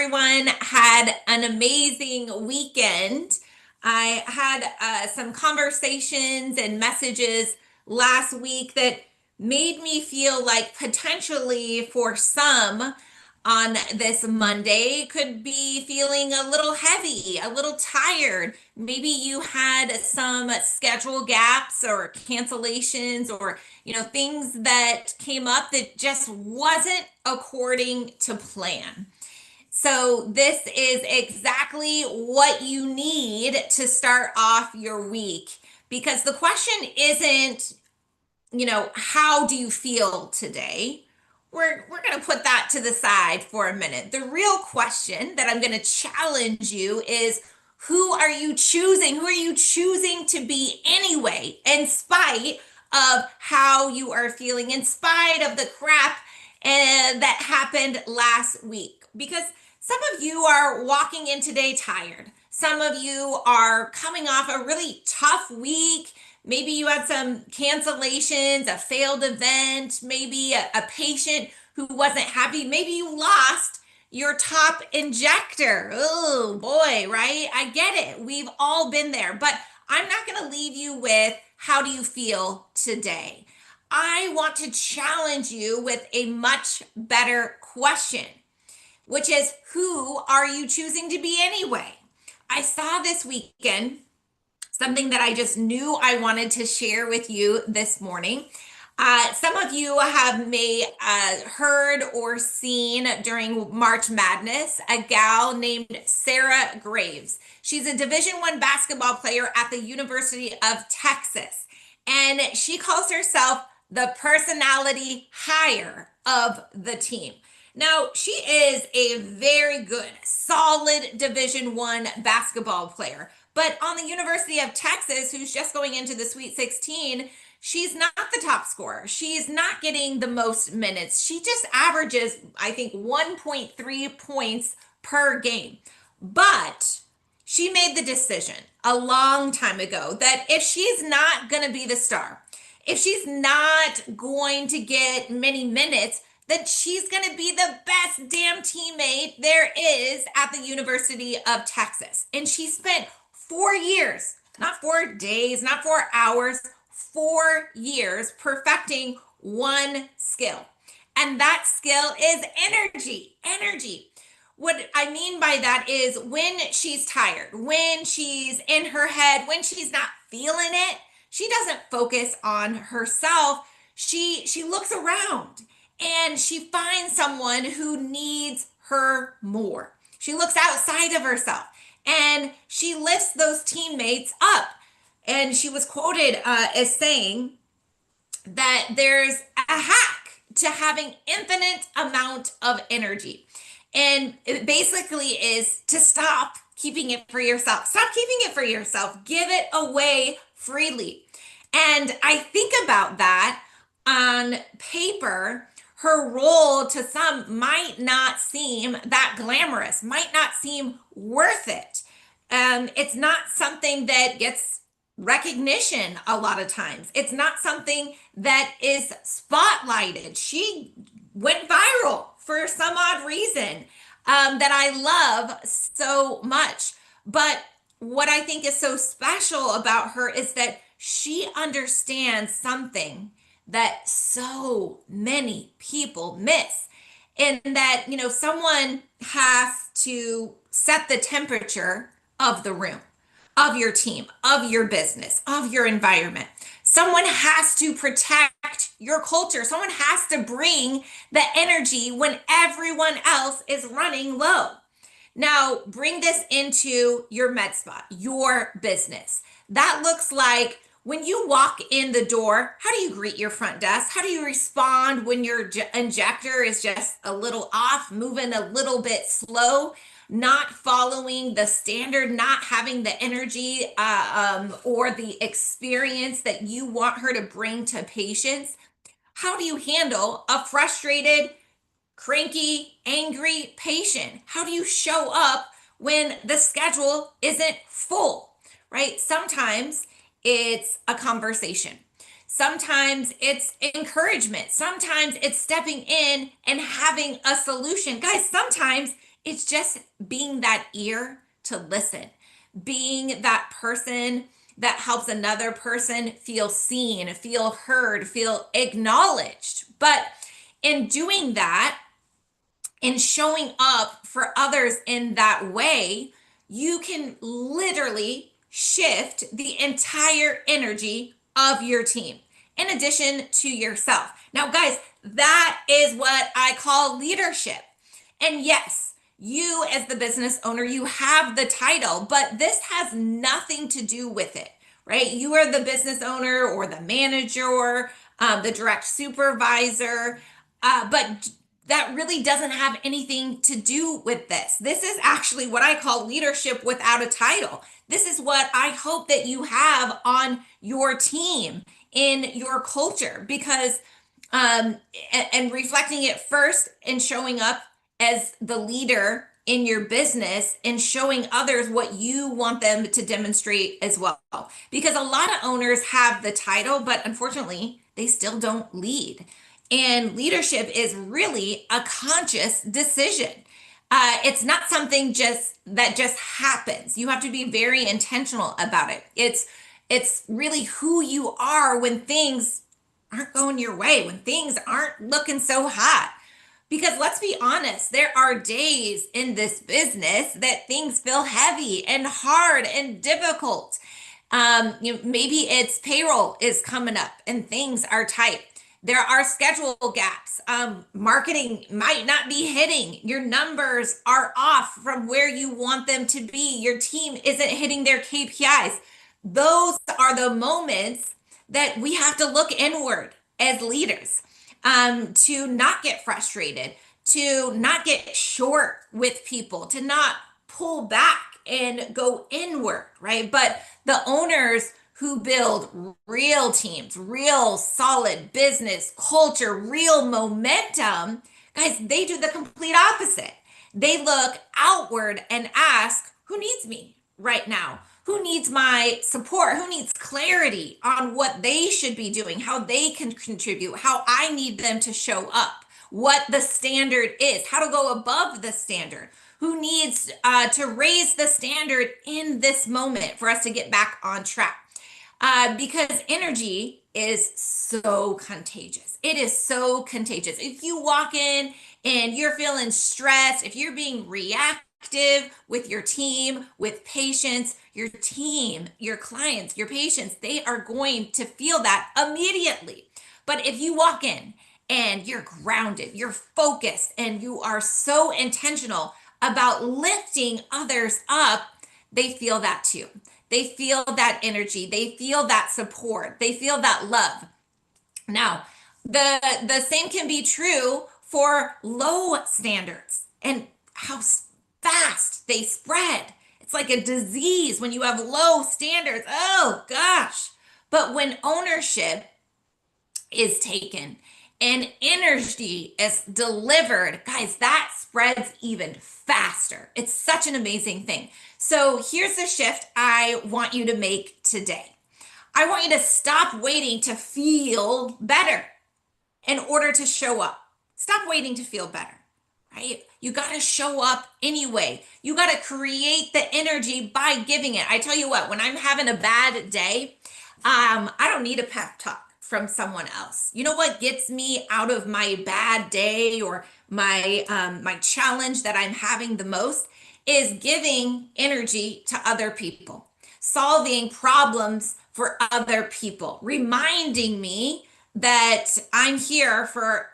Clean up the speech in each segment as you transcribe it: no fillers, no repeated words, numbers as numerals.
everyone had an amazing weekend. I had some conversations and messages last week that made me feel like potentially for some on this Monday could be feeling a little heavy, a little tired. Maybe you had some schedule gaps or cancellations or things that came up that just wasn't according to plan. So this is exactly what you need to start off your week, because the question isn't, how do you feel today? We're going to put that to the side for a minute. The real question that I'm going to challenge you is, who are you choosing? Who are you choosing to be anyway, in spite of how you are feeling, in spite of the crap that happened last week? Because some of you are walking in today tired. Some of you are coming off a really tough week. Maybe you had some cancellations, a failed event, maybe a patient who wasn't happy. Maybe you lost your top injector. Oh boy, right? I get it. We've all been there, but I'm not going to leave you with how do you feel today. I want to challenge you with a much better question, which is, who are you choosing to be anyway? I saw this weekend something that I just knew I wanted to share with you this morning. Some of you have may heard or seen during March Madness a gal named Sarah Graves. She's a Division I basketball player at the University of Texas, and she calls herself the personality hire of the team. Now, she is a very good, solid Division I basketball player. But on the University of Texas, who's just going into the Sweet 16, she's not the top scorer. She's not getting the most minutes. She just averages, I think, 1.3 points per game. But she made the decision a long time ago that if she's not going to be the star, if she's not going to get many minutes, that she's going to be the best damn teammate there is at the University of Texas. And she spent 4 years, not 4 days, not 4 hours, 4 years perfecting one skill. And that skill is energy. Energy. What I mean by that is, when she's tired, when she's in her head, when she's not feeling it, she doesn't focus on herself. She looks around and she finds someone who needs her more. She looks outside of herself and she lifts those teammates up. And she was quoted as saying that there's a hack to having infinite amount of energy. And it basically is to stop keeping it for yourself. Stop keeping it for yourself. Give it away freely. And I think about that. On paper, her role to some might not seem that glamorous, might not seem worth it. It's not something that gets recognition a lot of times. It's not something that is spotlighted. She went viral for some odd reason that I love so much. But what I think is so special about her is that she understands something that so many people miss. And that, someone has to set the temperature of the room, of your team, of your business, of your environment. Someone has to protect your culture. Someone has to bring the energy when everyone else is running low. Now, bring this into your med spa, your business. That looks like, when you walk in the door, how do you greet your front desk? How do you respond when your injector is just a little off, moving a little bit slow, not following the standard, not having the energy or the experience that you want her to bring to patients? How do you handle a frustrated, cranky, angry patient? How do you show up when the schedule isn't full, right? Sometimes it's a conversation. Sometimes it's encouragement. Sometimes it's stepping in and having a solution. Guys, sometimes It's just being that ear to listen, being that person that helps another person feel seen, feel heard, feel acknowledged. But in doing that, in showing up for others in that way, you can literally shift the entire energy of your team in addition to yourself. Now, guys, that is what I call leadership. And yes, you as the business owner, you have the title, but this has nothing to do with it, right? You are the business owner or the manager, the direct supervisor, but that really doesn't have anything to do with this. This is actually what I call leadership without a title. This is what I hope that you have on your team, in your culture, because and reflecting it first and showing up as the leader in your business and showing others what you want them to demonstrate as well. Because a lot of owners have the title, but unfortunately, they still don't lead. And leadership is really a conscious decision. It's not something just happens. You have to be very intentional about it. It's really who you are when things aren't going your way, when things aren't looking so hot. Because let's be honest, there are days in this business that things feel heavy and hard and difficult. Maybe it's payroll is coming up and things are tight. There are schedule gaps. Marketing might not be hitting. Your numbers are off from where you want them to be. Your team isn't hitting their KPIs. Those are the moments that we have to look inward as leaders, to not get frustrated, to not get short with people, to not pull back and go inward, right? But the owners who build real teams, real solid business culture, real momentum, guys, they do the complete opposite. They look outward and ask, who needs me right now? Who needs my support? Who needs clarity on what they should be doing, how they can contribute, how I need them to show up, what the standard is, how to go above the standard, who needs to raise the standard in this moment for us to get back on track. Because energy is so contagious. It is so contagious. If you walk in and you're feeling stressed, if you're being reactive with your team, with patients, your team, your clients, your patients, they are going to feel that immediately. But if you walk in and you're grounded, you're focused, and you are so intentional about lifting others up, they feel that too. They feel that energy. They feel that support. They feel that love. Now, the same can be true for low standards and how fast they spread. It's like a disease when you have low standards. Oh gosh. But when ownership is taken and energy is delivered, guys, that spreads even faster. It's such an amazing thing. So here's the shift I want you to make today. I want you to stop waiting to feel better in order to show up. Stop waiting to feel better, right? You got to show up anyway. You got to create the energy by giving it. I tell you what, when I'm having a bad day, I don't need a pep talk from someone else. You know what gets me out of my bad day or my challenge that I'm having the most is giving energy to other people, solving problems for other people, reminding me that I'm here for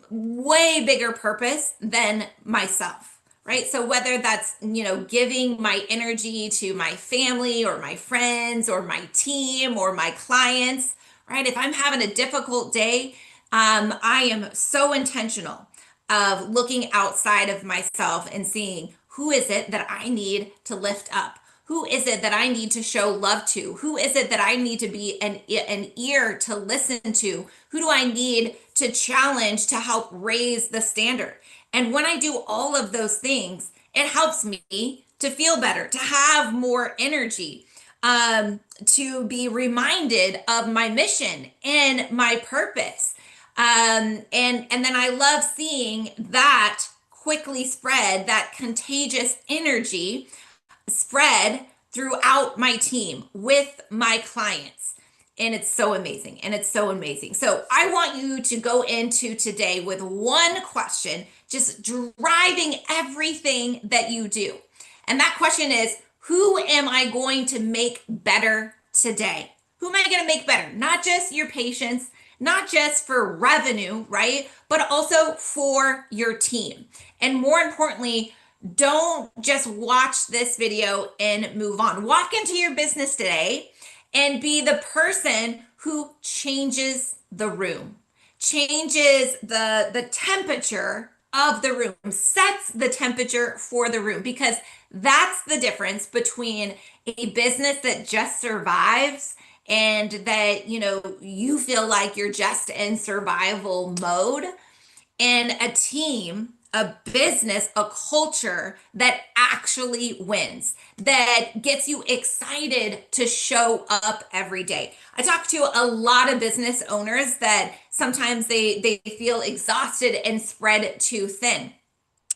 way bigger purpose than myself, right? So whether that's, giving my energy to my family or my friends or my team or my clients, right? If I'm having a difficult day, I am so intentional of looking outside of myself and seeing who is it that I need to lift up? Who is it that I need to show love to? Who is it that I need to be an ear to listen to? Who do I need to challenge to help raise the standard? And when I do all of those things, it helps me to feel better, to have more energy, to be reminded of my mission and my purpose. And then I love seeing that quickly spread that contagious energy spread throughout my team with my clients. And it's so amazing. And it's so amazing. So I want you to go into today with one question, just driving everything that you do. And that question is, who am I going to make better today? Who am I going to make better? Not just your patients, not just for revenue, right? But also for your team. And more importantly, don't just watch this video and move on. Walk into your business today and be the person who changes the room, changes the temperature of the room, sets the temperature for the room, because that's the difference between a business that just survives and that, you feel like you're just in survival mode, and a team, a business, a culture that actually wins, that gets you excited to show up every day. I talk to a lot of business owners that sometimes they feel exhausted and spread too thin.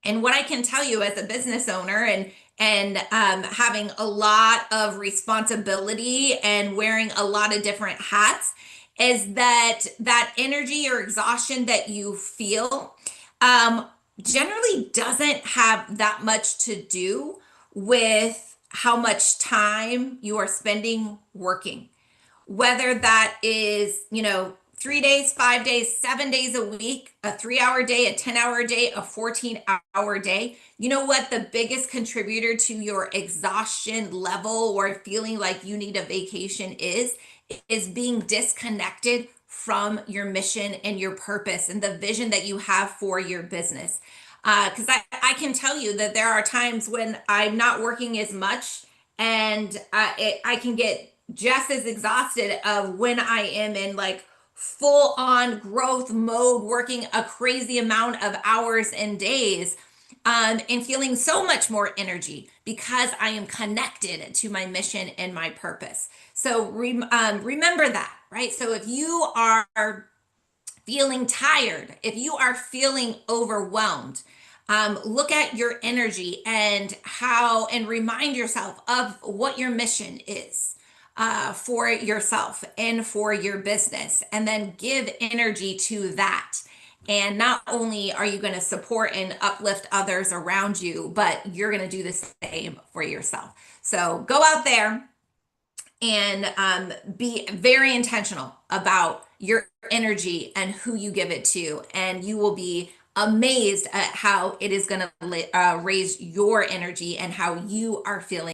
And what I can tell you as a business owner and having a lot of responsibility and wearing a lot of different hats is that energy or exhaustion that you feel generally doesn't have that much to do with how much time you are spending working, whether that is, 3 days, 5 days, 7 days a week, a 3 hour day, a 10 hour day, a 14 hour day. You know what the biggest contributor to your exhaustion level or feeling like you need a vacation is being disconnected from your mission and your purpose and the vision that you have for your business. Because I can tell you that there are times when I'm not working as much, and I can get just as exhausted of when I am in like full on growth mode, working a crazy amount of hours and days, and feeling so much more energy because I am connected to my mission and my purpose. So remember that, right? So if you are feeling tired, if you are feeling overwhelmed, look at your energy and remind yourself of what your mission is for yourself and for your business, and then give energy to that. And not only are you going to support and uplift others around you, but you're going to do the same for yourself. So go out there and be very intentional about your energy and who you give it to. And you will be amazed at how it is going to raise your energy and how you are feeling.